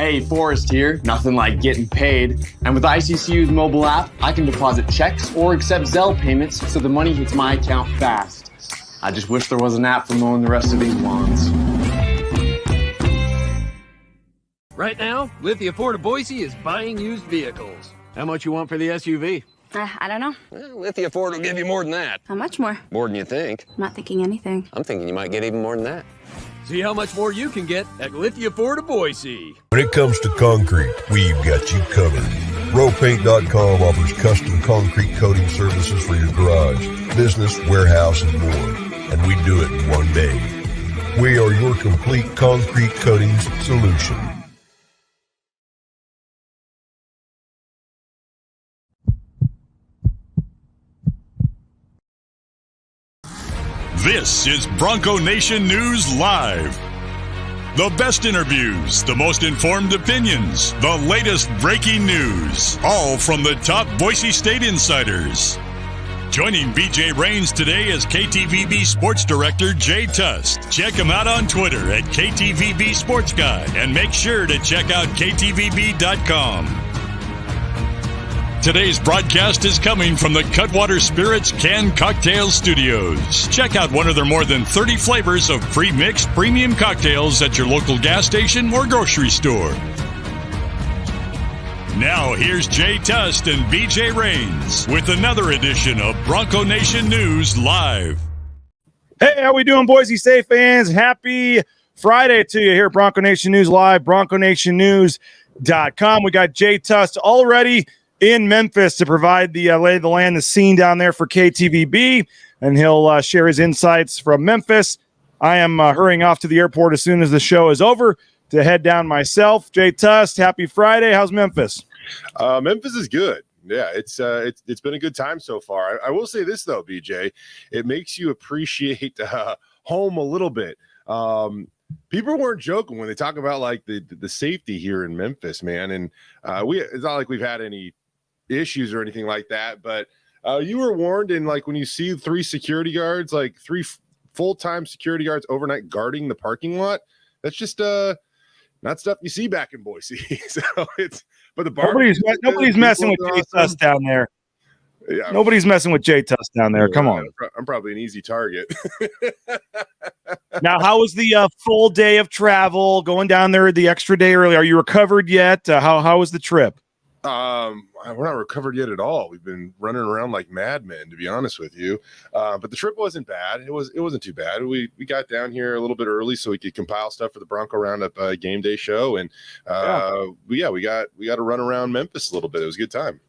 Hey, Forrest here. Nothing like getting paid. And with ICCU's mobile app, I can deposit checks or accept Zelle payments so the money hits my account fast. I just wish there was an app for mowing the rest of these lawns. Right now, Lithia Ford of Boise is buying used vehicles. How much you want for the SUV? I don't know. Well, Lithia Ford will give you more than that. How much more? More than you think. I'm not thinking anything. I'm thinking you might get even more than that. See how much more you can get at Lithia Ford of Boise. When it comes to concrete, we've got you covered. RowPaint.com offers custom concrete coating services for your garage, business, warehouse, and more. And we do it in one day. We are your complete concrete coatings solution. This is Bronco Nation News Live. The best interviews, the most informed opinions, the latest breaking news, all from the top Boise State insiders. Joining BJ Rains today is KTVB Sports Director Jay Tust. Check him out on Twitter at KTVB Sports Guy and make sure to check out KTVB.com. Today's broadcast is coming from the Cutwater Spirits Canned Cocktail Studios. Check out one of their more than 30 flavors of pre-mixed premium cocktails at your local gas station or grocery store. Now here's Jay Tust and BJ Rains with another edition of Bronco Nation News Live. Hey, how we doing, Boise State fans? Happy Friday to you here at Bronco Nation News Live, BroncoNationNews.com. We got Jay Tust already in Memphis to provide the lay of the land, the scene down there for KTVB, and he'll share his insights from Memphis. I am hurrying off to the airport as soon as the show is over to head down myself. Jay Tust, happy Friday. How's Memphis? Memphis is good. Yeah, it's been a good time so far. I will say this, though, BJ. It makes you appreciate home a little bit. People weren't joking when they talk about like the safety here in Memphis, man. And it's not like we've had any issues or anything like that, but you were warned. And like when you see three security guards, like three full-time security guards overnight guarding the parking lot, that's just not stuff you see back in Boise. So but the nobody's messing with Jay Tust down there. Yeah, nobody's messing with Jay Tust down there. Come on. I'm probably an easy target. Now, how was the full day of travel going down there the extra day early? Are you recovered yet? How was the trip? We're not recovered yet at all. We've been running around like madmen, to be honest with you. But the trip wasn't bad. It wasn't too bad. We got down here a little bit early so we could compile stuff for the Bronco Roundup game day show, and we got to run around Memphis a little bit. It was a good time.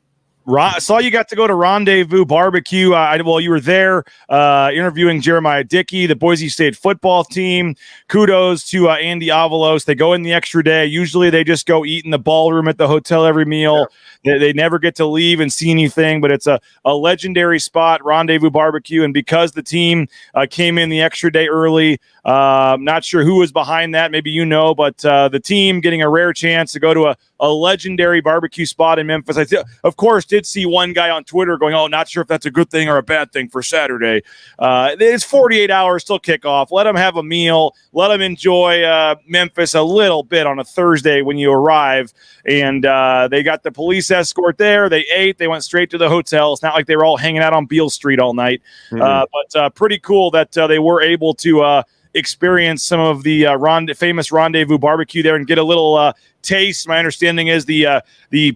I saw you got to go to Rendezvous Barbecue. You were there interviewing Jeremiah Dickey, the Boise State football team. Kudos to Andy Avalos. They go in the extra day. Usually they just go eat in the ballroom at the hotel every meal. Yeah. They never get to leave and see anything, but it's a legendary spot, Rendezvous Barbecue. And because the team came in the extra day early, not sure who was behind that. Maybe you know, but the team getting a rare chance to go to a legendary barbecue spot in Memphis. Of course, did see one guy on Twitter going, "Oh, not sure if that's a good thing or a bad thing for Saturday." It's 48 hours till kickoff. Let them have a meal. Let them enjoy Memphis a little bit on a Thursday when you arrive. And they got the police escort there. They ate. They went straight to the hotel. It's not like they were all hanging out on Beale Street all night. But pretty cool that they were able to experience some of the famous Rendezvous Barbecue there and get a little taste. My understanding is the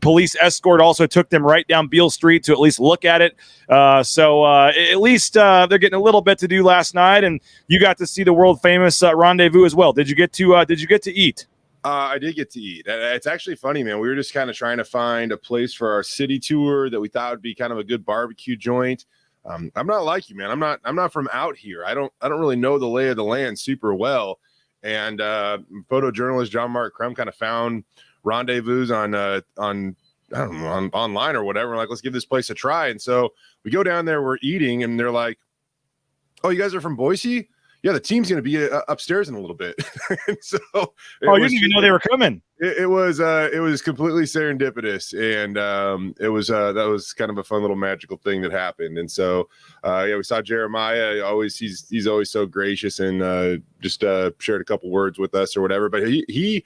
police escort also took them right down Beale Street to at least look at it. So at least they're getting a little bit to do last night, and you got to see the world famous Rendezvous as well. Did you get to eat? I did get to eat. It's actually funny, man. We were just kind of trying to find a place for our city tour that we thought would be kind of a good barbecue joint. I'm not like you, man. I'm not from out here. I don't really know the lay of the land super well. And photojournalist John Mark Crum kind of found Rendezvous on I don't know, online or whatever. We're like, let's give this place a try. And so we go down there, we're eating, and they're like, "Oh, you guys are from Boise? Yeah, the team's going to be upstairs in a little bit." And so, you didn't even know they were coming. It was completely serendipitous, and that was kind of a fun little magical thing that happened. And so, we saw Jeremiah. He's always so gracious and just shared a couple words with us or whatever. But he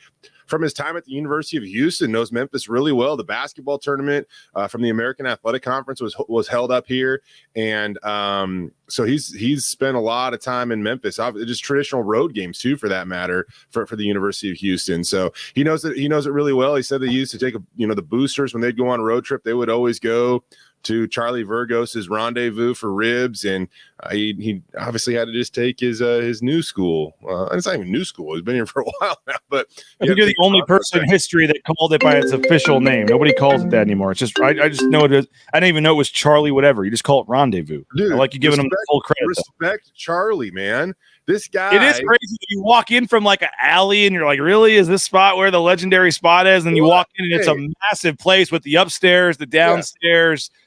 from his time at the University of Houston, knows Memphis really well. The basketball tournament from the American Athletic Conference was held up here, and so he's spent a lot of time in Memphis. Just traditional road games too, for that matter, for the University of Houston. So he knows it really well. He said they used to take the boosters when they'd go on a road trip. They would always go to Charlie Vergos's Rendezvous for ribs, and he obviously had to just take his new school. And it's not even new school; he's been here for a while now. But I think you're the only person in history that called it by its official name. Nobody calls it that anymore. It's just I just know it is. I didn't even know it was Charlie whatever. You just call it Rendezvous. Dude, I like you giving him the full credit. Respect Charlie, man. This guy. It is crazy that you walk in from like an alley and you're like, really? Is this spot where the legendary spot is? And you walk in and it's a massive place with the upstairs, the downstairs. Yeah.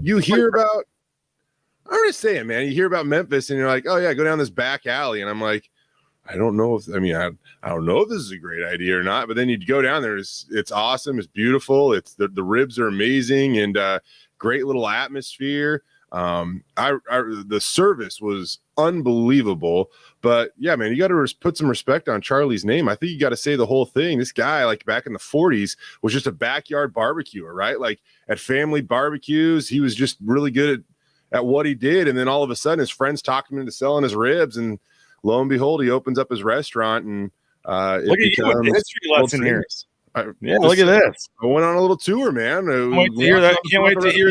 You hear about, I'm just saying, man, you hear about Memphis and you're like, oh yeah, go down this back alley. And I'm like, I don't know if this is a great idea or not, but then you go down there, it's awesome. It's beautiful. It's the ribs are amazing and great little atmosphere. The service was unbelievable, but yeah, man, you got to put some respect on Charlie's name. I think you got to say the whole thing. This guy, like back in the 40s, was just a backyard barbecuer, right? Like at family barbecues, he was just really good at what he did. And then all of a sudden his friends talked him into selling his ribs, and lo and behold, he opens up his restaurant, and look at you with the history lesson here. Look at this. I went on a little tour, man. Can't wait to hear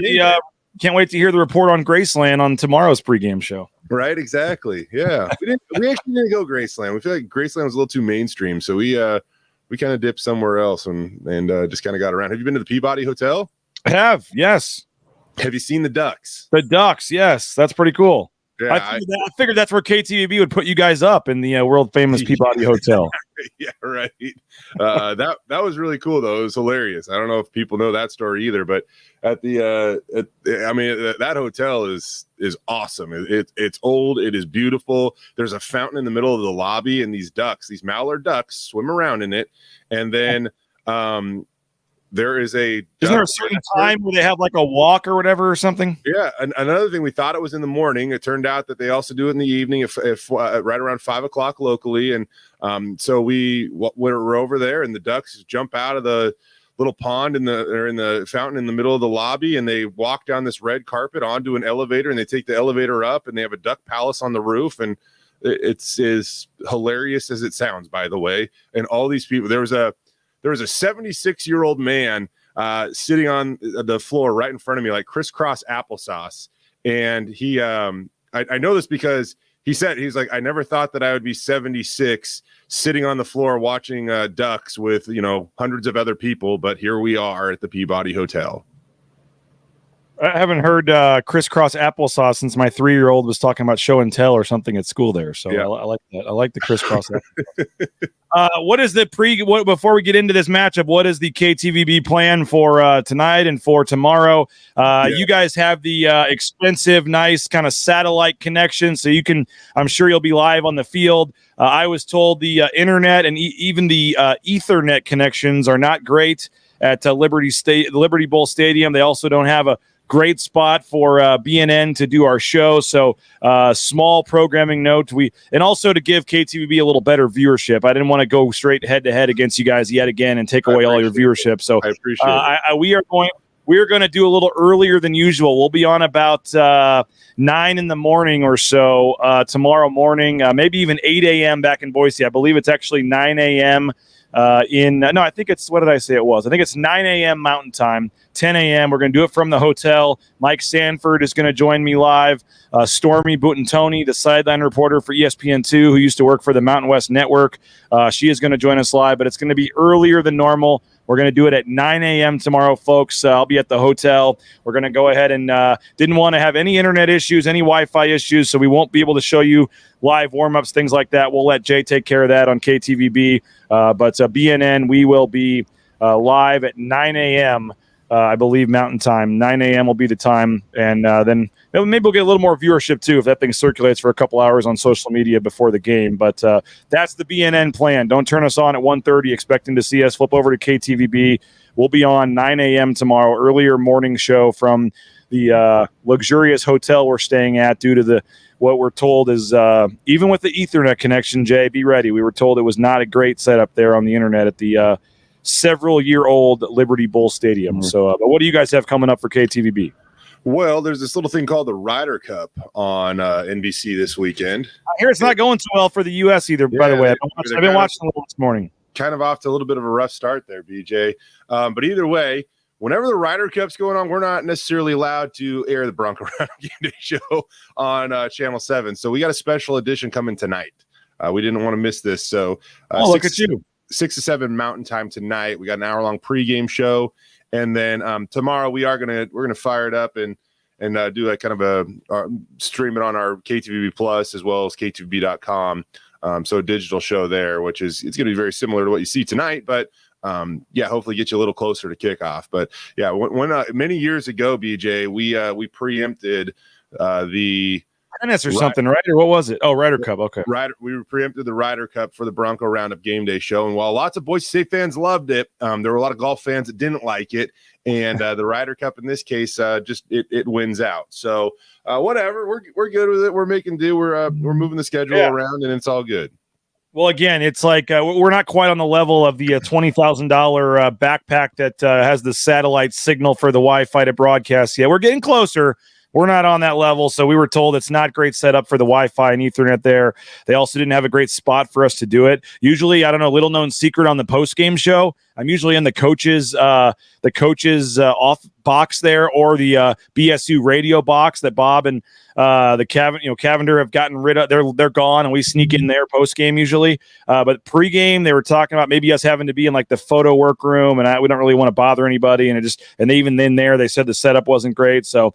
that. Can't wait to hear the report on Graceland on tomorrow's pregame show. Right, exactly. Yeah, we actually didn't go Graceland. We feel like Graceland was a little too mainstream, so we kind of dipped somewhere else and just kind of got around. Have you been to the Peabody Hotel? I have, yes. Have you seen the Ducks? The Ducks, yes. That's pretty cool. Yeah, I figured that's where KTVB would put you guys up in the world famous Peabody Hotel. Yeah, right. That was really cool though. It was hilarious. I don't know if people know that story either, but at that hotel is awesome. It's old. It is beautiful. There's a fountain in the middle of the lobby, and these mallard ducks swim around in it. And then there is isn't there a certain time where they have like a walk or whatever or something? Yeah. And another thing, we thought it was in the morning. It turned out that they also do it in the evening, if right around 5 o'clock locally. And so we're over there, and the ducks jump out of the little pond in the fountain in the middle of the lobby, and they walk down this red carpet onto an elevator, and they take the elevator up, and they have a duck palace on the roof. And it's as hilarious as it sounds, by the way. And all these people, there was a 76-year-old man sitting on the floor right in front of me, like crisscross applesauce. And he, I know this because he's like, I never thought that I would be 76 sitting on the floor watching ducks with, hundreds of other people. But here we are at the Peabody Hotel. I haven't heard crisscross applesauce since my 3-year-old was talking about show and tell or something at school there. So yeah. I like that. I like the crisscross. What is before we get into this matchup, what is the KTVB plan for tonight and for tomorrow? You guys have the expensive, nice kind of satellite connection, so I'm sure you'll be live on the field. I was told the internet and even the Ethernet connections are not great at Liberty Bowl Stadium. They also don't have a great spot for BNN to do our show. So small programming note. And also to give KTVB a little better viewership. I didn't want to go straight head to head against you guys yet again and take away all your viewership. So I appreciate it. We are going to do a little earlier than usual. We'll be on about 9 in the morning or so tomorrow morning, maybe even 8 a.m. back in Boise. I believe it's actually 9 a.m. I think it's, what did I say it was? I think it's 9 a.m. Mountain Time, 10 a.m. We're going to do it from the hotel. Mike Sanford is going to join me live. Stormy Butantoni, the sideline reporter for ESPN2, who used to work for the Mountain West Network. She is going to join us live, but it's going to be earlier than normal. We're going to do it at 9 a.m. tomorrow, folks. I'll be at the hotel. We're going to go ahead and didn't want to have any internet issues, any Wi-Fi issues, so we won't be able to show you live warm-ups, things like that. We'll let Jay take care of that on KTVB. But BNN, we will be live at 9 a.m., I believe, Mountain Time. 9 a.m. will be the time. And then maybe we'll get a little more viewership, too, if that thing circulates for a couple hours on social media before the game. But that's the BNN plan. Don't turn us on at 1:30 expecting to see us. Flip over to KTVB. We'll be on 9 a.m. tomorrow, earlier morning show from the luxurious hotel we're staying at due to what we're told is even with the Ethernet connection, Jay, be ready. We were told it was not a great setup there on the internet at the several-year-old Liberty Bowl Stadium. Mm-hmm. So, but what do you guys have coming up for KTVB? Well, there's this little thing called the Ryder Cup on NBC this weekend. I hear it's not going too well for the U.S. either, by the way. I've been watching a little this morning. Kind of off to a little bit of a rough start there, BJ. But either way, whenever the Ryder Cup's going on, we're not necessarily allowed to air the Bronco Game Day show on Channel 7. So we got a special edition coming tonight. We didn't want to miss this. So look at you. 6 to 7 Mountain Time tonight. We got an hour-long pregame show. And then tomorrow we're gonna fire it up and do a kind of a stream it on our KTVB Plus as well as KTVB.com. So a digital show there, which it's going to be very similar to what you see tonight, but hopefully get you a little closer to kickoff. But yeah, when many years ago, BJ, we preempted the tennis or something, right? Or what was it? Oh, Ryder Cup. Okay. We preempted the Ryder Cup for the Bronco Roundup Game Day show. And while lots of Boise State fans loved it, there were a lot of golf fans that didn't like it. And the Ryder Cup in this case, it wins out. So whatever, we're good with it. We're making do. We're moving the schedule around, and it's all good. Well, again, it's like we're not quite on the level of the $20,000 backpack that has the satellite signal for the Wi-Fi to broadcast yet. We're getting closer. We're not on that level, so we were told it's not great setup for the Wi-Fi and Ethernet there. They also didn't have a great spot for us to do it. Usually, I don't know, little known secret on the post-game show, I'm usually in the coaches off box there, or the BSU radio box that Bob and the Cavender have gotten rid of. They're gone, and we sneak in there post game usually. But pregame, they were talking about maybe us having to be in like the photo workroom, and we don't really want to bother anybody. And even then there, they said the setup wasn't great. So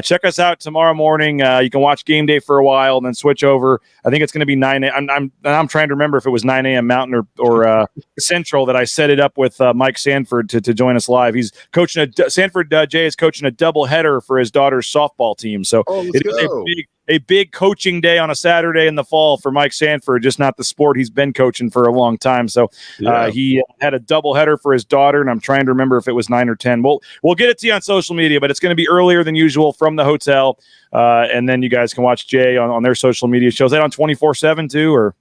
check us out tomorrow morning. You can watch Game Day for a while and then switch over. I think it's going to be 9 a.m. I'm trying to remember if it was 9 a.m. Mountain or Central that I set it up with Mike Sanford to join us live. He's coaching Sanford. Jay is coaching a doubleheader for his daughter's softball team. So it is a big coaching day on a Saturday in the fall for Mike Sanford, just not the sport he's been coaching for a long time. So he had a doubleheader for his daughter, and I'm trying to remember if it was 9 or 10. We'll get it to you on social media, but it's going to be earlier than usual from the hotel. And then you guys can watch Jay on their social media shows. Is that on 24/7 too, or?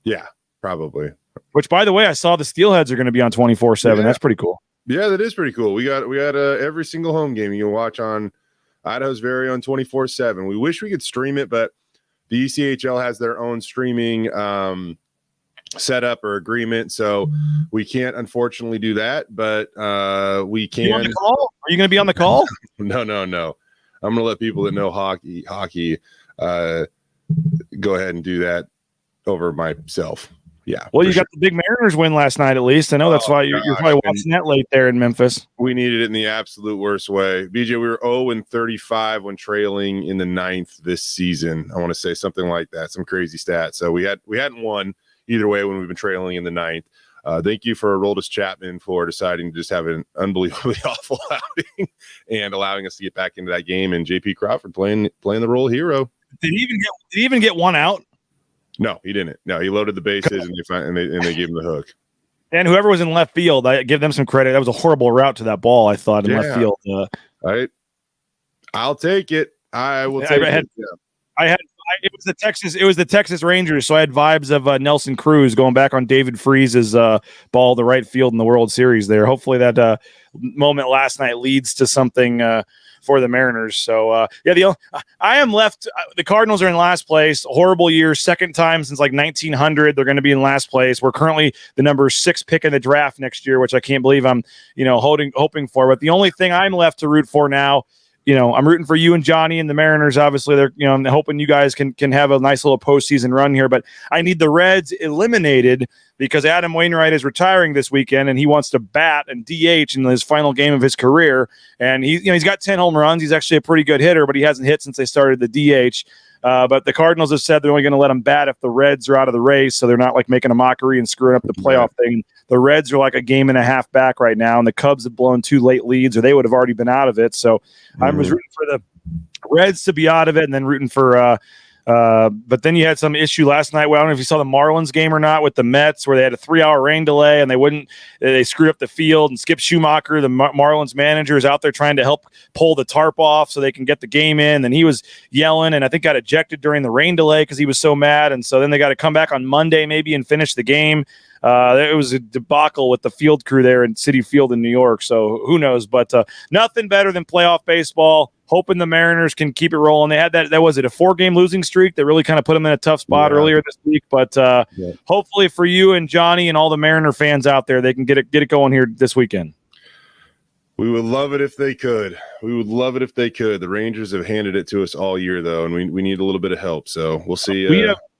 Yeah, probably. Which, by the way, I saw the Steelheads are going to be on 24/7. That's pretty cool. Yeah, that is pretty cool. We got every single home game you can watch on Idaho's very own 24/7. We wish we could stream it, but the ECHL has their own streaming setup or agreement, so we can't unfortunately do that. But we can. On the call? Are you going to be on the call? No. I'm going to let people that know hockey go ahead and do that over myself. Yeah. Well, you got sure. the big Mariners win last night, at least. I know that's why you're probably watching that late there in Memphis. We needed it in the absolute worst way. BJ, we were 0-35 when trailing in the 9th this season. I want to say something like that, some crazy stat. So we hadn't won either way when we've been trailing in the 9th. Thank you for Aroldis Chapman for deciding to just have an unbelievably awful outing and allowing us to get back into that game. And JP Crawford playing the role of hero. Did he even get one out? No, he didn't. No, he loaded the bases and they gave him the hook. And whoever was in left field, I give them some credit. That was a horrible route to that ball, I thought, in left field. I'll take it. I will take it. It was the Texas Rangers, so I had vibes of Nelson Cruz going back on David Freeze's ball to right field in the World Series there. Hopefully that moment last night leads to something for the Mariners. So I am left. The Cardinals are in last place. Horrible year, second time since like 1900. They're going to be in last place. We're currently the number 6 pick in the draft next year, which I can't believe I'm hoping for. But the only thing I'm left to root for now, I'm rooting for you and Johnny and the Mariners. Obviously, I'm hoping you guys can have a nice little postseason run here. But I need the Reds eliminated because Adam Wainwright is retiring this weekend and he wants to bat and DH in his final game of his career. And he's got 10 home runs. He's actually a pretty good hitter, but he hasn't hit since they started the DH. But the Cardinals have said they're only going to let him bat if the Reds are out of the race, so they're not like making a mockery and screwing up the playoff thing. The Reds are like a game and a half back right now, and the Cubs have blown 2 late leads, or they would have already been out of it. So I was rooting for the Reds to be out of it, and then rooting for But then you had some issue last night. Well, I don't know if you saw the Marlins game or not with the Mets, where they had a 3-hour rain delay and they screwed up the field. And Skip Schumacher, the Marlins manager, is out there trying to help pull the tarp off so they can get the game in. And he was yelling and I think got ejected during the rain delay because he was so mad. And so then they got to come back on Monday maybe and finish the game. It was a debacle with the field crew there in Citi Field in New York. So who knows? But nothing better than playoff baseball. Hoping the Mariners can keep it rolling. They had that was it, a 4-game losing streak that really kind of put them in a tough spot earlier this week. But hopefully for you and Johnny and all the Mariner fans out there, they can get it going here this weekend. We would love it if they could. The Rangers have handed it to us all year, though, and we need a little bit of help. So we'll see.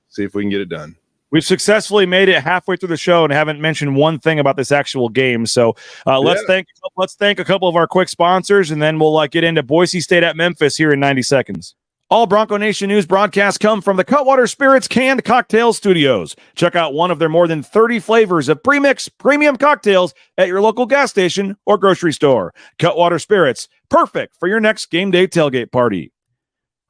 See if we can get it done. We've successfully made it halfway through the show and haven't mentioned one thing about this actual game. So let's thank a couple of our quick sponsors, and then we'll get into Boise State at Memphis here in 90 seconds. All Bronco Nation news broadcasts come from the Cutwater Spirits Canned Cocktail Studios. Check out one of their more than 30 flavors of premix premium cocktails at your local gas station or grocery store. Cutwater Spirits, perfect for your next game day tailgate party.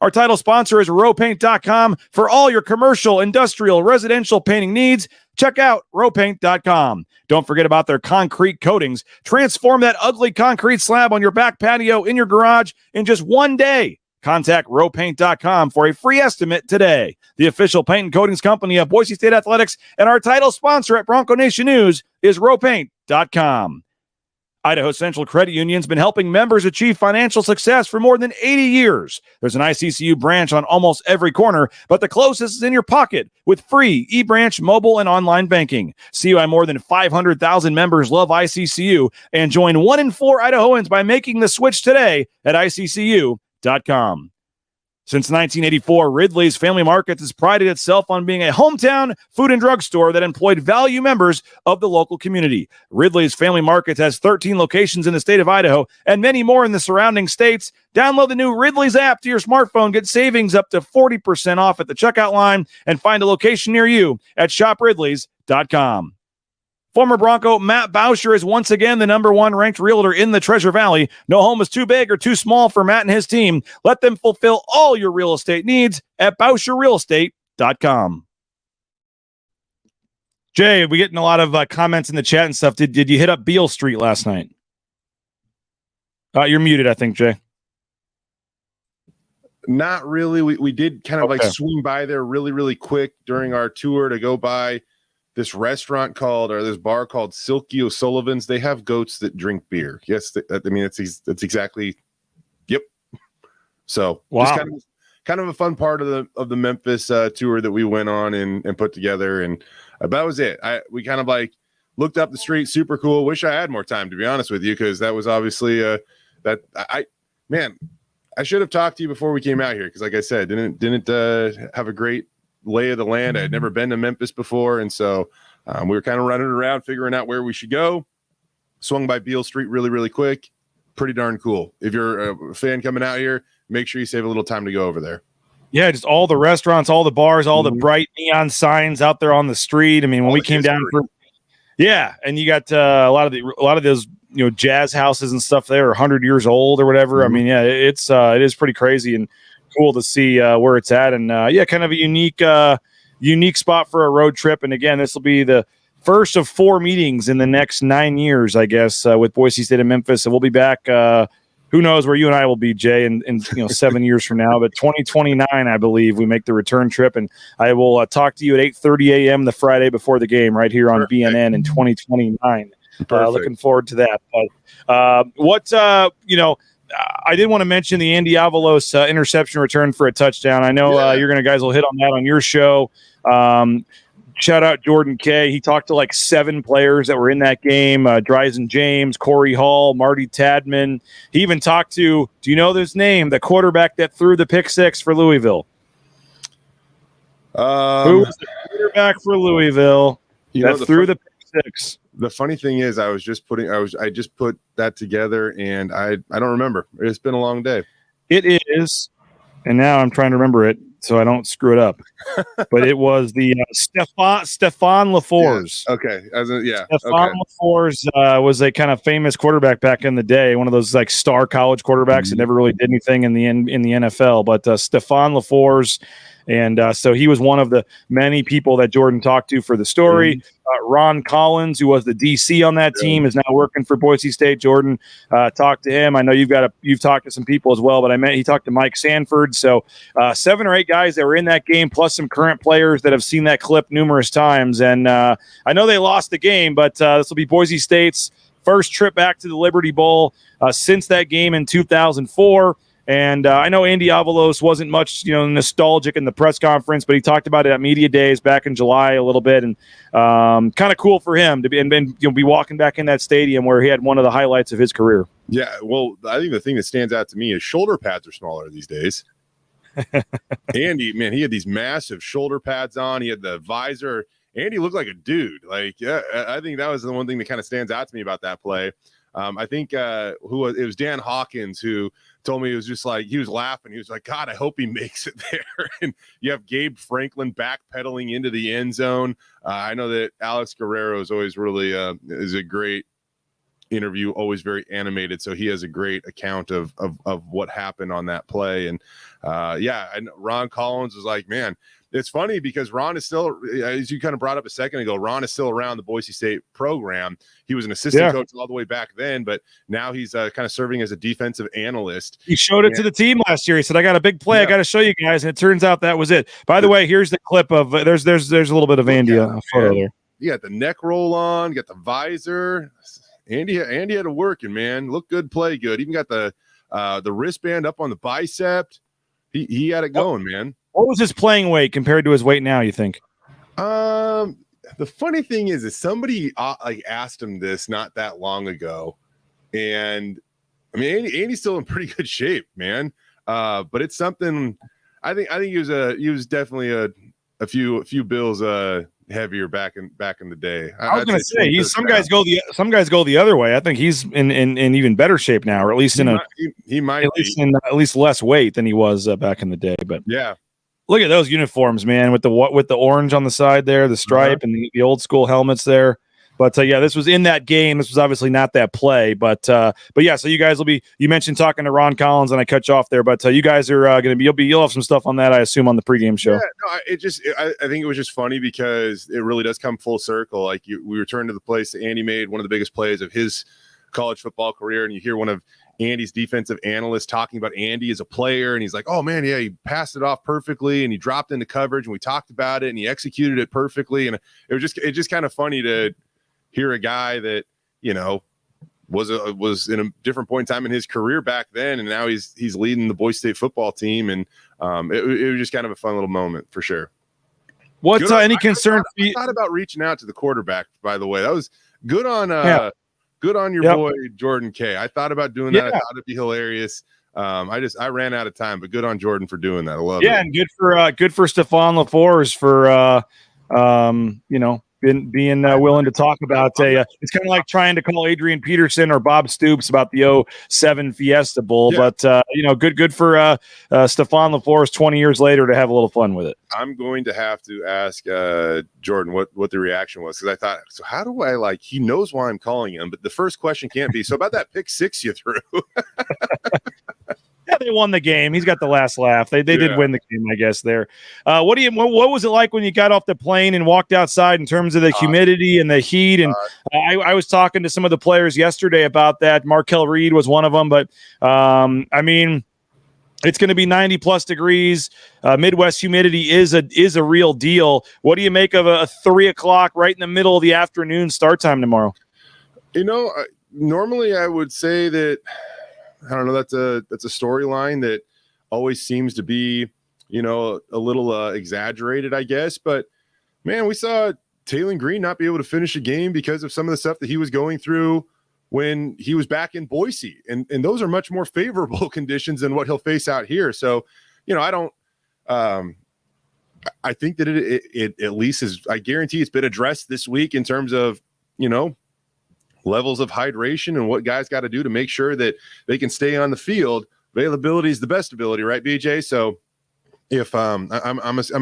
Our title sponsor is rowpaint.com. For all your commercial, industrial, residential painting needs, check out rowpaint.com. Don't forget about their concrete coatings. Transform that ugly concrete slab on your back patio in your garage in just one day. Contact rowpaint.com for a free estimate today. The official paint and coatings company of Boise State Athletics, and our title sponsor at Bronco Nation News is rowpaint.com. Idaho Central Credit Union's been helping members achieve financial success for more than 80 years. There's an ICCU branch on almost every corner, but the closest is in your pocket with free eBranch mobile and online banking. See why more than 500,000 members love ICCU and join 1 in 4 Idahoans by making the switch today at ICCU.com. Since 1984, Ridley's Family Markets has prided itself on being a hometown food and drug store that employed value members of the local community. Ridley's Family Markets has 13 locations in the state of Idaho and many more in the surrounding states. Download the new Ridley's app to your smartphone, get savings up to 40% off at the checkout line, and find a location near you at shopridleys.com. Former Bronco Matt Bauscher is once again the number 1 ranked realtor in the Treasure Valley. No home is too big or too small for Matt and his team. Let them fulfill all your real estate needs at BauscherRealEstate.com. Jay, we getting a lot of comments in the chat and stuff. Did you hit up Beale Street last night? You're muted, I think, Jay. Not really. We did kind of swing by there really, really quick during our tour to go by this restaurant this bar called Silky O'Sullivan's. They have goats that drink beer. Yes, that's exactly. Yep. So wow. Just kind of a fun part of the Memphis tour that we went on and put together, and that was it. We kind of looked up the street, super cool. Wish I had more time, to be honest with you, because that was obviously I should have talked to you before we came out here, because like I said, didn't have a great lay of the land. I had never been to Memphis before, and so we were kind of running around figuring out where we should go. Swung by Beale Street really, really quick. Pretty darn cool. If you're a fan coming out here, make sure you save a little time to go over there. Yeah, just all the restaurants, all the bars, all the bright neon signs out there on the street. I mean, when we came down and you got a lot of those jazz houses and stuff there are 100 years old or whatever. I mean, it is pretty crazy and cool to see where it's at, and kind of a unique spot for a road trip. And again, this will be the first of 4 meetings in the next 9 years, I guess, with Boise State and Memphis. And we'll be back. Who knows where you and I will be, Jay, in 7 years from now? But 2029, I believe, we make the return trip, and I will talk to you at 8:30 a.m. the Friday before the game, right here on BNN in 2029. Looking forward to that. But I did want to mention the Andy Avalos interception return for a touchdown. I know guys will hit on that on your show. Shout out Jordan Kay. He talked to 7 players that were in that game. Dryzen James, Corey Hall, Marty Tadman. He even talked to, do you know this name, the quarterback that threw the pick 6 for Louisville? Who was the quarterback for Louisville that threw the pick 6? The funny thing is, I just put that together, and I don't remember. It's been a long day. It is, and now I'm trying to remember it so I don't screw it up. But it was the Stefan LaFours. Yeah. Okay, Stefan LaFours was a kind of famous quarterback back in the day. One of those star college quarterbacks that never really did anything in the NFL. But Stefan LaFours And so he was one of the many people that Jordan talked to for the story. Ron Collins, who was the DC on that team, is now working for Boise State. Jordan talked to him. I know you've talked to some people as well, but he talked to Mike Sanford. So 7 or 8 guys that were in that game, plus some current players that have seen that clip numerous times. And I know they lost the game, but this will be Boise State's first trip back to the Liberty Bowl since that game in 2004. And I know Andy Avalos wasn't much, nostalgic in the press conference, but he talked about it at media days back in July a little bit, and kind of cool for him to be walking back in that stadium where he had one of the highlights of his career. Yeah, well, I think the thing that stands out to me is shoulder pads are smaller these days. Andy, man, he had these massive shoulder pads on. He had the visor. Andy looked like a dude. Like, yeah, I think that was the one thing that kind of stands out to me about that play. I think it was Dan Hawkins who told me, it was just like, he was laughing. He was like, God, I hope he makes it there. And you have Gabe Franklin backpedaling into the end zone. I know that Alex Guerrero is always really is a great interview, always very animated. So he has a great account of what happened on that play. And and Ron Collins was like, man, it's funny because Ron is still, as you kind of brought up a second ago, Ron is still around the Boise State program. He was an assistant coach all the way back then, but now he's kind of serving as a defensive analyst. He showed it to the team last year. He said, I got a big play. I got to show you guys. And it turns out that was it. By the way, here's the clip of there's a little bit of Andy photo there. You got the neck roll on, got the visor. Andy had it working, man. Look good, play good. Even got the wristband up on the bicep. He had it going, man. What was his playing weight compared to his weight now, you think? The funny thing is somebody asked him this not that long ago, and I mean Andy's still in pretty good shape, man. But it's something. I think he was definitely a few bills heavier back in the day. I was going to say some guys go the other way. I think he's in even better shape now, or at least he might at least less weight than he was back in the day. But yeah. Look at those uniforms, man, with the orange on the side there, the stripe, and the old school helmets there. But this was in that game. This was obviously not that play, but yeah. So you guys will be. You mentioned talking to Ron Collins, and I cut you off there. But you guys are going to be. You'll have some stuff on that, I assume, on the pregame show. Yeah, no, I think it was just funny because it really does come full circle. Like we returned to the place that Andy made one of the biggest plays of his college football career, and you hear one of Andy's defensive analyst talking about Andy as a player, and he's like, oh man, yeah, he passed it off perfectly and he dropped into coverage and we talked about it and he executed it perfectly. And it just kind of funny to hear a guy that, was in a different point in time in his career back then, and now he's leading the Boise State football team. And it was just kind of a fun little moment for sure. What's any concern? I thought about reaching out to the quarterback, by the way. That was good on good on your boy Jordan K. I thought about doing that. I thought it'd be hilarious. I ran out of time, but good on Jordan for doing that. I love it. Yeah, and good for Stephon LaForce for being willing to talk about it's kind of like trying to call Adrian Peterson or Bob Stoops about the 07 Fiesta Bowl, but good for Stephon LaForce 20 years later to have a little fun with it. I'm going to have to ask Jordan what the reaction was, because I thought, so how do I he knows why I'm calling him, but the first question can't be, so about that pick six you threw. Yeah, they won the game. He's got the last laugh. They did win the game, I guess. There. What was it like when you got off the plane and walked outside in terms of the humidity and the heat? And I was talking to some of the players yesterday about that. Markel Reed was one of them, but I mean, it's going to be 90 plus degrees. Midwest humidity is a real deal. What do you make of a 3 o'clock right in the middle of the afternoon start time tomorrow? Normally I would say that, I don't know, that's a storyline that always seems to be, a little exaggerated, I guess. But man, we saw Taylon Green not be able to finish a game because of some of the stuff that he was going through when he was back in Boise, and those are much more favorable conditions than what he'll face out here. So, I don't. I think that it at least is. I guarantee it's been addressed this week in terms of levels of hydration and what guys got to do to make sure that they can stay on the field. Availability is the best ability, right, BJ? So if I'm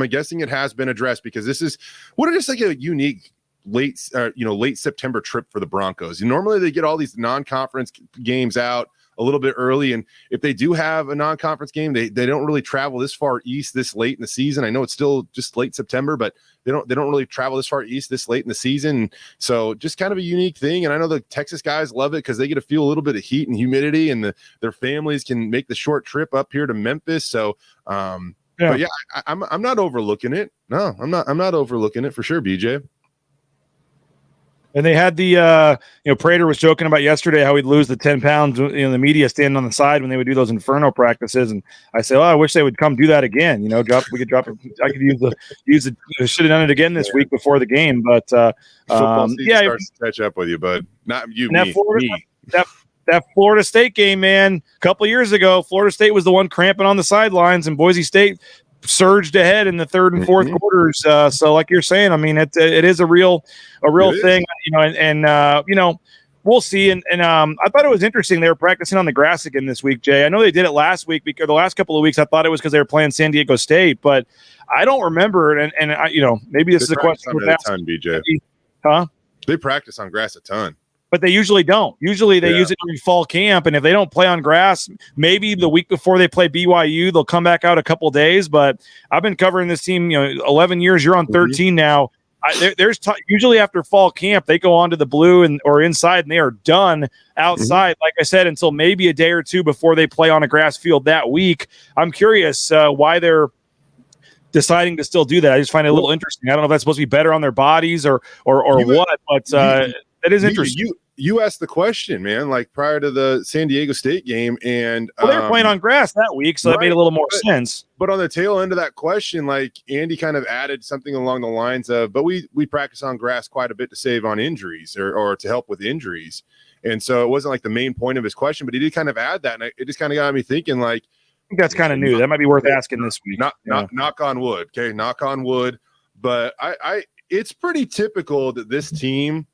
guessing it has been addressed, because this is like a unique late September trip for the Broncos. And normally they get all these non-conference games out a little bit early. And if they do have a non-conference game, they don't really travel this far east this late in the season. I know it's still just late September, but they don't really travel this far east this late in the season. So just kind of a unique thing. And I know the Texas guys love it because they get to feel a little bit of heat and humidity, and their families can make the short trip up here to Memphis. So, but yeah, I'm not overlooking it. No, I'm not overlooking it for sure, BJ. And they had the, Prater was joking about yesterday how he'd lose the 10 pounds, the media standing on the side when they would do those Inferno practices. And I said, I wish they would come do that again. We could drop it. I could use the, should have done it again this week before the game. But, football season starts to catch up with you, but not you, me. That Florida State game, man, a couple of years ago, Florida State was the one cramping on the sidelines, and Boise State surged ahead in the third and fourth quarters. So like you're saying, I mean, it is a real thing, and we'll see. And I thought it was interesting. They were practicing on the grass again this week, Jay. I know they did it last week because the last couple of weeks I thought it was because they were playing San Diego State, but I don't remember. And maybe this is a question for a ton, BJ. Huh? They practice on grass a ton. But they usually don't. Usually they use it during fall camp, and if they don't play on grass, maybe the week before they play BYU, they'll come back out a couple days. But I've been covering this team, 11 years. You're on 13 now. There's usually after fall camp, they go on to the blue or inside, and they are done outside, like I said, until maybe a day or two before they play on a grass field that week. I'm curious why they're deciding to still do that. I just find it a little interesting. I don't know if that's supposed to be better on their bodies or what, but that is interesting. You asked the question, man, like prior to the San Diego State game, and they were playing on grass that week, so that made a little more sense. But on the tail end of that question, like Andy kind of added something along the lines of, but we practice on grass quite a bit to save on injuries or to help with injuries. And so it wasn't like the main point of his question, but he did kind of add that, and it just kind of got me thinking, like, I think that's kind of new. That might be worth asking this week. Knock on wood, okay? Knock on wood. But it's pretty typical that this team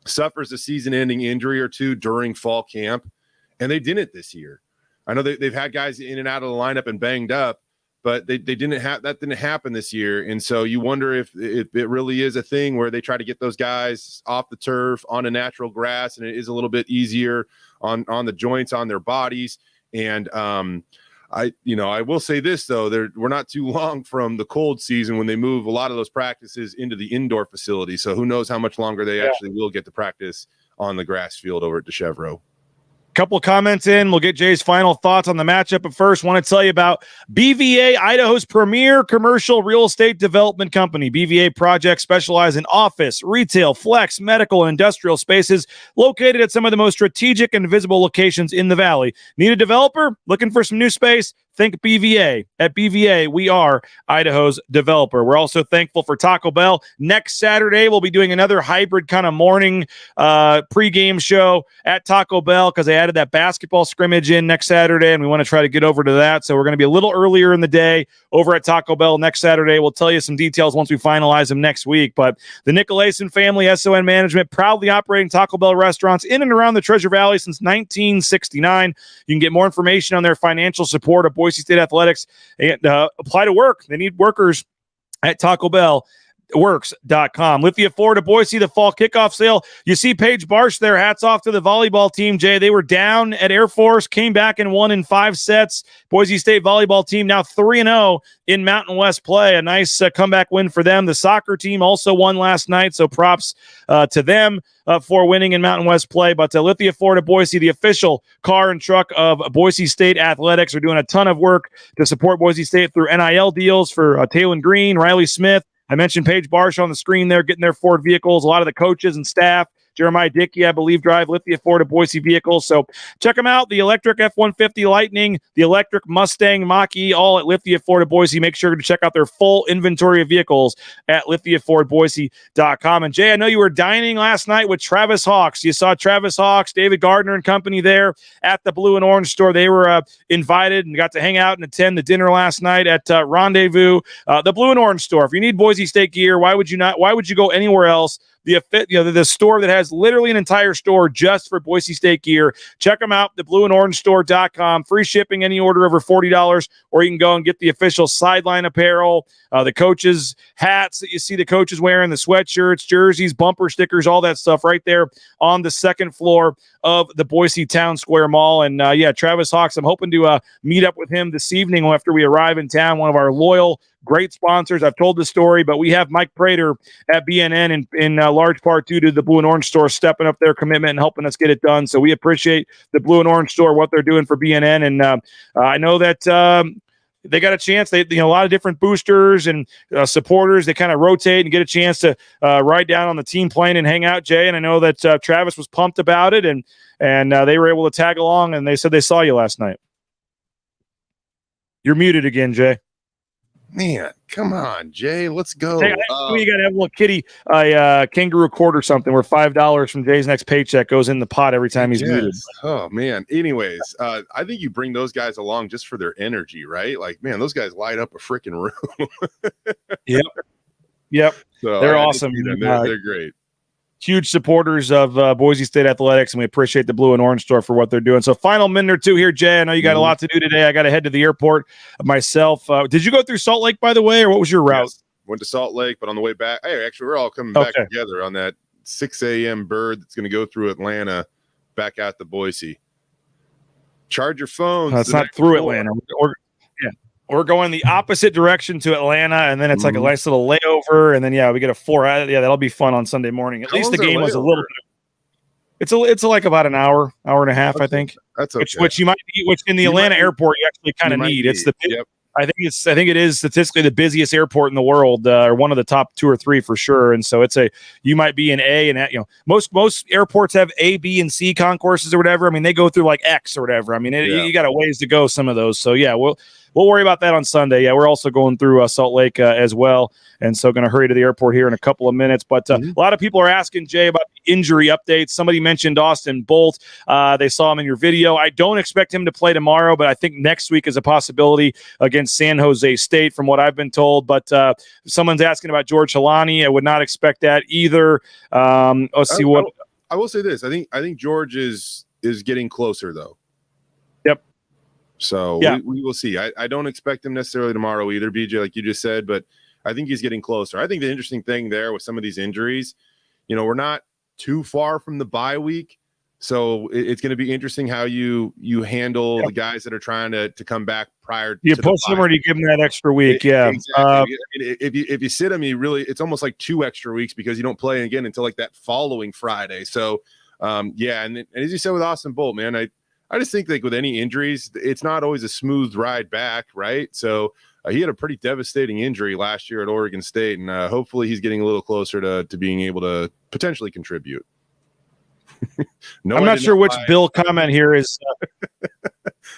suffers a season-ending injury or two during fall camp, and they didn't this year. I know they've had guys in and out of the lineup and banged up, but they didn't have that. Didn't happen this year, and so you wonder if it really is a thing where they try to get those guys off the turf on a natural grass, and it is a little bit easier on the joints on their bodies. And I will say this though, we're not too long from the cold season when they move a lot of those practices into the indoor facility. So who knows how much longer they actually will get to practice on the grass field over at DeChevreau. Couple of comments in. We'll get Jay's final thoughts on the matchup. But first, want to tell you about BVA, Idaho's premier commercial real estate development company. BVA projects specialize in office, retail, flex, medical, and industrial spaces located at some of the most strategic and visible locations in the valley. Need a developer? Looking for some new space? Think BVA. At BVA, we are Idaho's developer. We're also thankful for Taco Bell. Next Saturday, we'll be doing another hybrid kind of morning pregame show at Taco Bell because they added that basketball scrimmage in next Saturday, and we want to try to get over to that. So we're going to be a little earlier in the day over at Taco Bell next Saturday. We'll tell you some details once we finalize them next week. But the Nicolason family, SON Management, proudly operating Taco Bell restaurants in and around the Treasure Valley since 1969. You can get more information on their financial support of Boise State Athletics and apply to work. They need workers at Taco Bell. Works.com. Lithia Ford of Boise, the fall kickoff sale. You see Paige Barsh there. Hats off to the volleyball team, Jay. They were down at Air Force, came back and won in 5 sets. Boise State volleyball team now 3-0 in Mountain West play. A nice comeback win for them. The soccer team also won last night, so props to them for winning in Mountain West play. But Lithia Ford of Boise, the official car and truck of Boise State Athletics, are doing a ton of work to support Boise State through NIL deals for Taylon Green, Riley Smith. I mentioned Paige Barsh on the screen there, getting their Ford vehicles. A lot of the coaches and staff, Jeremiah Dickey, I believe, drive Lithia Ford of Boise vehicles. So check them out. The electric F-150 Lightning, the electric Mustang Mach-E, all at Lithia Ford of Boise. Make sure to check out their full inventory of vehicles at lithiafordboise.com. And Jay, I know you were dining last night with Travis Hawks. You saw Travis Hawks, David Gardner and company there at the Blue and Orange store. They were invited and got to hang out and attend the dinner last night at Rendezvous, the Blue and Orange store. If you need Boise State gear, why would you go anywhere else the store that has literally an entire store just for Boise State gear. Check them out, theblueandorangestore.com. Free shipping any order over $40, or you can go and get the official sideline apparel, the coaches' hats that you see the coaches wearing, the sweatshirts, jerseys, bumper stickers, all that stuff right there on the second floor of the Boise Town Square Mall. And Travis Hawks, I'm hoping to meet up with him this evening after we arrive in town, one of our loyal, great sponsors. I've told the story, but we have Mike Prater at BNN in large part due to the Blue and Orange Store stepping up their commitment and helping us get it done. So we appreciate the Blue and Orange Store, what they're doing for BNN. And I know that they got a chance. They, a lot of different boosters and supporters. They kind of rotate and get a chance to ride down on the team plane and hang out, Jay. And I know that Travis was pumped about it, and they were able to tag along. And they said they saw you last night. You're muted again, Jay. Man, come on, Jay. Let's go. Hey, you got to have a little kitty, kangaroo court or something where $5 from Jay's next paycheck goes in the pot every time he's muted. Oh, man. Anyways, I think you bring those guys along just for their energy, right? Like, man, those guys light up a freaking room. Yep. So they're awesome. They're great. Huge supporters of Boise State athletics, and we appreciate the Blue and Orange Store for what they're doing. So final minute or two here, Jay. I know you got a lot to do today. I got to head to the airport myself. Did you go through Salt Lake, by the way, or what was your route? Yes. Went to Salt Lake, but on the way back, hey, actually, we're all coming back together on that 6 a.m. bird that's going to go through Atlanta back out to Boise. Charge your phones. It's not through Atlanta. We're going the opposite direction to Atlanta, and then it's like a nice little layover, and then we get a 4 hour. Yeah, that'll be fun on Sunday morning. At least the game was a little bit. It's like about an hour and a half, I think. That's okay. Which you might need, which in the Atlanta airport you actually kind of need. It's the I think it is statistically the busiest airport in the world, or one of the top 2 or 3 for sure. And so you might be in A, and most airports have A, B, and C concourses or whatever. I mean, they go through like X or whatever. I mean, you got a ways to go, some of those. So we'll worry about that on Sunday. Yeah, we're also going through Salt Lake as well, and so going to hurry to the airport here in a couple of minutes. But a lot of people are asking, Jay, about the injury updates. Somebody mentioned Austin Bolt. They saw him in your video. I don't expect him to play tomorrow, but I think next week is a possibility against San Jose State, from what I've been told. But someone's asking about George Halani. I would not expect that either. Let's see what I will say. This I think George is getting closer though. So we will see. I don't expect him necessarily tomorrow either, BJ, like you just said, but I think he's getting closer. I think the interesting thing there with some of these injuries, we're not too far from the bye week. So it's going to be interesting how you handle the guys that are trying to come back prior. You push them or do you give them that extra week? Exactly. If you sit them, it's almost like 2 extra weeks because you don't play again until like that following Friday. So and as you said with Austin Bolt, man, I just think like with any injuries, it's not always a smooth ride back, right? So he had a pretty devastating injury last year at Oregon State, and hopefully he's getting a little closer to being able to potentially contribute. I'm not sure which Bill comment here is.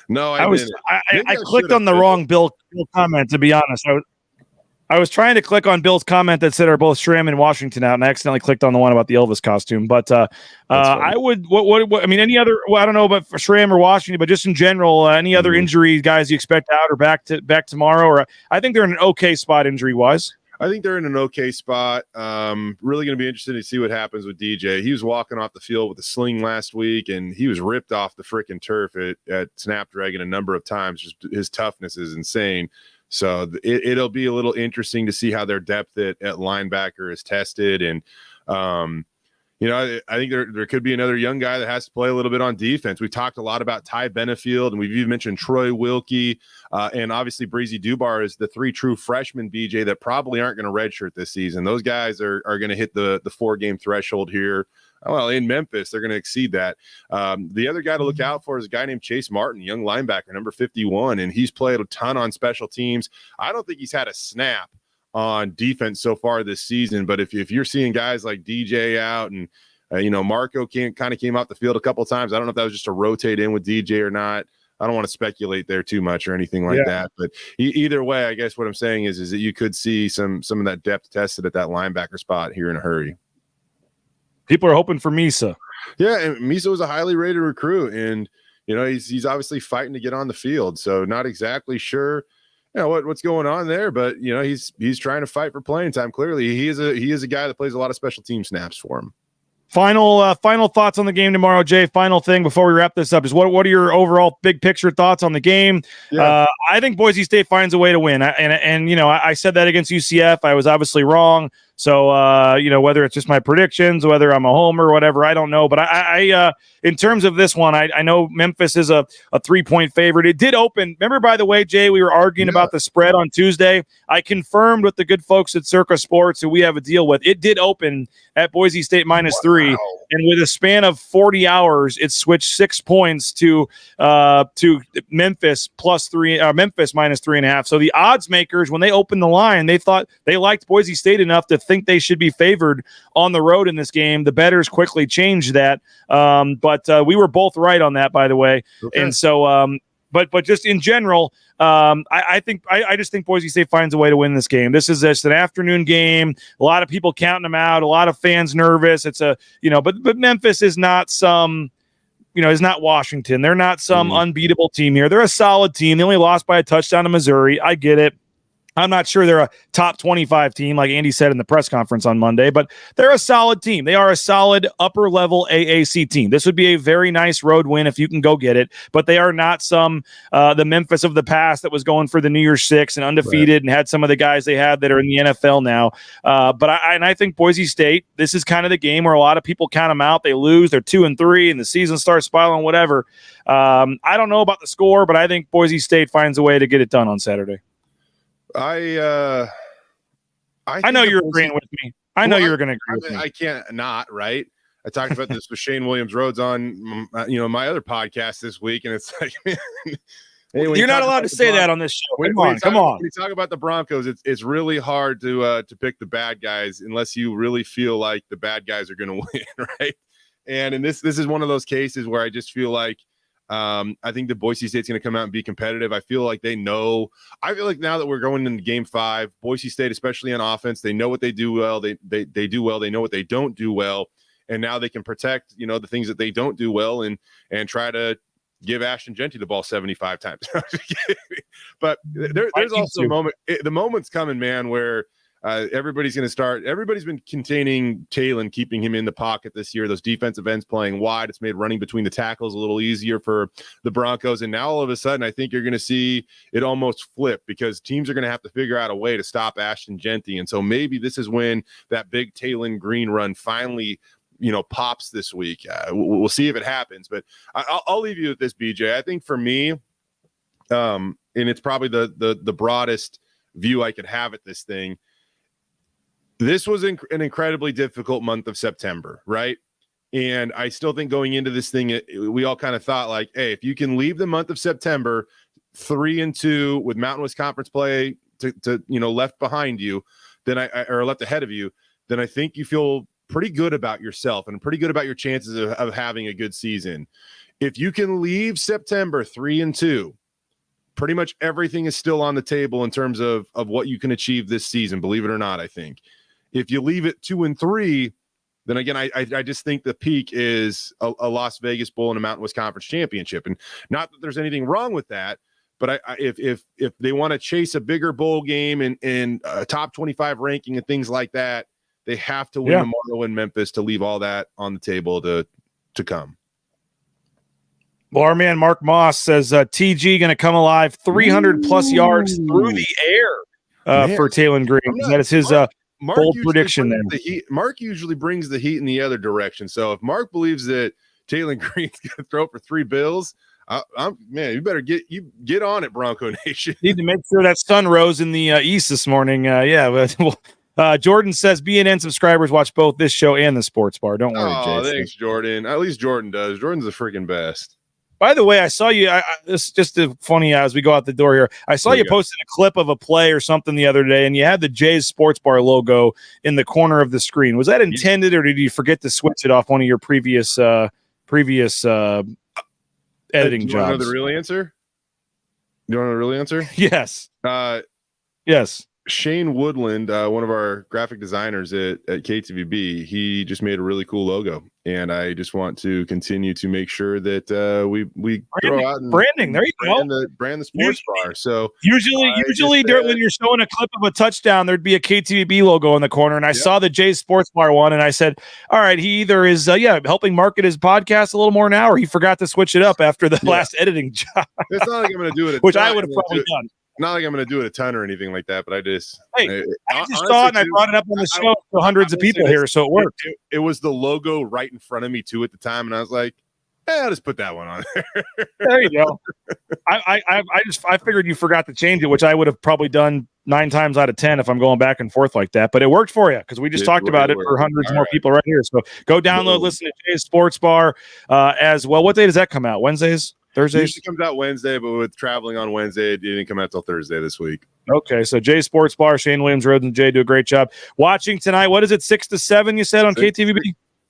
No, I clicked on the wrong Bill comment, to be honest. I was trying to click on Bill's comment that said are both Schramm and Washington out, and I accidentally clicked on the one about the Elvis costume. But I would, what I mean, any other, I don't know about Schramm or Washington, but just in general, any other injury guys you expect out or back tomorrow? Or I think they're in an okay spot injury wise. I think they're in an okay spot. Really going to be interested to see what happens with DJ. He was walking off the field with a sling last week, and he was ripped off the freaking turf at Snapdragon a number of times. Just his toughness is insane. So it'll be a little interesting to see how their depth at linebacker is tested. And, I think there could be another young guy that has to play a little bit on defense. We talked a lot about Ty Benefield, and we've even mentioned Troy Wilkie, and obviously Breezy Dubar is the 3 true freshmen, BJ, that probably aren't going to redshirt this season. Those guys are going to hit the 4-game threshold here. Well, in Memphis, they're going to exceed that. The other guy to look out for is a guy named Chase Martin, young linebacker, number 51, and he's played a ton on special teams. I don't think he's had a snap on defense so far this season, but if you're seeing guys like DJ out and Marco came off the field a couple of times, I don't know if that was just to rotate in with DJ or not. I don't want to speculate there too much or anything like that, but either way, I guess what I'm saying is that you could see some of that depth tested at that linebacker spot here in a hurry. People are hoping for Misa. Yeah, and Misa was a highly rated recruit, and he's obviously fighting to get on the field. So not exactly sure what's going on there, but he's trying to fight for playing time. Clearly, he is a guy that plays a lot of special team snaps for him. Final thoughts on the game tomorrow, Jay. Final thing before we wrap this up is what are your overall big picture thoughts on the game? Yeah. I think Boise State finds a way to win, I said that against UCF. I was obviously wrong. So whether it's just my predictions, whether I'm a homer or whatever, I don't know. But I in terms of this one, I know Memphis is a 3-point favorite. It did open. Remember, by the way, Jay, we were arguing about the spread on Tuesday. I confirmed with the good folks at Circa Sports, who we have a deal with. It did open at Boise State -3, and with a span of 40 hours, it switched 6 points to Memphis +3, Memphis -3.5. So the odds makers, when they opened the line, they thought they liked Boise State enough to think they should be favored on the road in this game. The bettors quickly changed that, but we were both right on that, by the way. Okay. And so, but just in general, I just think Boise State finds a way to win this game. This is just an afternoon game. A lot of people counting them out. A lot of fans nervous. It's but Memphis is not some. Is not Washington. They're not some unbeatable team here. They're a solid team. They only lost by a touchdown to Missouri. I get it. I'm not sure they're a top 25 team, like Andy said in the press conference on Monday, but they're a solid team. They are a solid upper-level AAC team. This would be a very nice road win if you can go get it, but they are not some the Memphis of the past that was going for the New Year's Six and undefeated and had some of the guys they had that are in the NFL now. But I think Boise State, this is kind of the game where a lot of people count them out. They lose, they're 2-3, and the season starts spiraling, whatever. I don't know about the score, but I think Boise State finds a way to get it done on Saturday. I know you're agreeing with me. I know you're going to agree with me. I can't not, right? I talked about this with Shane Williams-Rhodes on, my other podcast this week, and it's like, man, you're not allowed to say that on this show. Come on. When you talk about the Broncos, it's really hard to pick the bad guys unless you really feel like the bad guys are going to win, right? And this is one of those cases where I just feel like I think the Boise State's going to come out and be competitive. I feel like they know. I feel like now that we're going into Game 5, Boise State, especially on offense, they know what they do well. They do well. They know what they don't do well, and now they can protect the things that they don't do well and try to give Ashton Jeanty the ball 75 times. But there's also a moment. The moment's coming, man, where everybody's going to start. Everybody's been containing Talon, keeping him in the pocket this year. Those defensive ends playing wide. It's made running between the tackles a little easier for the Broncos. And now all of a sudden, I think you're going to see it almost flip because teams are going to have to figure out a way to stop Ashton Jeanty. And so maybe this is when that big Talon Green run finally pops this week. We'll see if it happens. But I'll leave you with this, BJ. I think for me, and it's probably the broadest view I could have at this thing, this was an incredibly difficult month of September, right? And I still think going into this thing, we all kind of thought like, hey, if you can leave the month of September 3-2 with Mountain West Conference play to left behind you, then or left ahead of you, then I think you feel pretty good about yourself and pretty good about your chances of having a good season. If you can leave September 3-2, pretty much everything is still on the table in terms of what you can achieve this season, believe it or not, I think. If you leave it 2-3, then again, I just think the peak is a Las Vegas Bowl and a Mountain West Conference championship. And not that there's anything wrong with that, but if they want to chase a bigger bowl game and a top 25 ranking and things like that, they have to win tomorrow in Memphis to leave all that on the table to come. Well, our man Mark Moss says TG going to come alive 300 plus yards through the air for Talon Green. That is his bold prediction there. Mark usually brings the heat in the other direction. So if Mark believes that Talon Green's going to throw for 3 bills, man, you better get on it, Bronco Nation. Need to make sure that sun rose in the east this morning. Jordan says BNN subscribers watch both this show and the Sports Bar. Don't worry, Jason. Thanks, Jordan. At least Jordan does. Jordan's the freaking best. By the way, I saw you. This is just funny as we go out the door here. I saw you posted a clip of a play or something the other day, and you had the Jay's Sports Bar logo in the corner of the screen. Was that intended, or did you forget to switch it off one of your previous editing jobs? You want to know the real answer? Yes. Yes. Shane Woodland, one of our graphic designers at KTVB, he just made a really cool logo, and I just want to continue to make sure that we throw out and branding. There you go. Brand the sports bar. So usually when you're showing a clip of a touchdown, there'd be a KTVB logo in the corner, and I saw the Jay's Sports Bar one, and I said, all right, he either is helping market his podcast a little more now, or he forgot to switch it up after the last editing job. It's not like I'm going to do it, which I would have probably done. Not like I'm going to do it a ton or anything like that, but I just saw it and I brought it up on the show to hundreds of people here, so it worked. It was the logo right in front of me too at the time, and I was like, I'll just put that one on there. There you go. I figured you forgot to change it, which I would have probably done 9 times out of 10 if I'm going back and forth like that. But it worked for you because we just talked about it for hundreds more people right here. So go download, listen to Jay's Sports Bar as well. What day does that come out? Wednesdays? Thursdays? Usually comes out Wednesday, but with traveling on Wednesday, it didn't come out till Thursday this week. Okay, so Jay Sports Bar, Shane Williams, Rhodes, and Jay do a great job. Watching tonight, what is it, 6 to 7 you said on KTVB?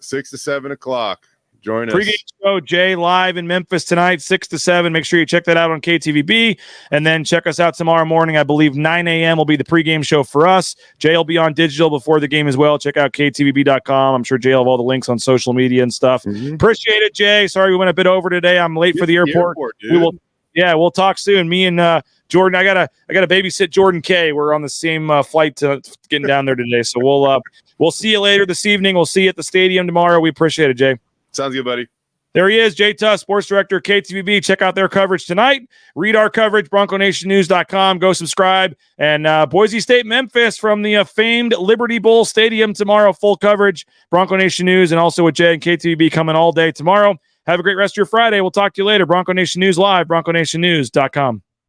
6 to 7 o'clock. Join us. Pre-game show, Jay, live in Memphis tonight, 6 to 7. Make sure you check that out on KTVB. And then check us out tomorrow morning. I believe 9 a.m. will be the pregame show for us. Jay will be on digital before the game as well. Check out KTVB.com. I'm sure Jay will have all the links on social media and stuff. Mm-hmm. Appreciate it, Jay. Sorry we went a bit over today. I'm late for the airport. We'll talk soon. Me and Jordan, I gotta babysit Jordan K. We're on the same flight to getting down there today. So we'll see you later this evening. We'll see you at the stadium tomorrow. We appreciate it, Jay. Sounds good, buddy. There he is, Jay Tust, sports director, KTVB. Check out their coverage tonight. Read our coverage, BroncoNationNews.com. Go subscribe. And Boise State, Memphis from the famed Liberty Bowl Stadium tomorrow. Full coverage, Bronco Nation News, and also with Jay and KTVB coming all day tomorrow. Have a great rest of your Friday. We'll talk to you later. Bronco Nation News Live, BroncoNationNews.com.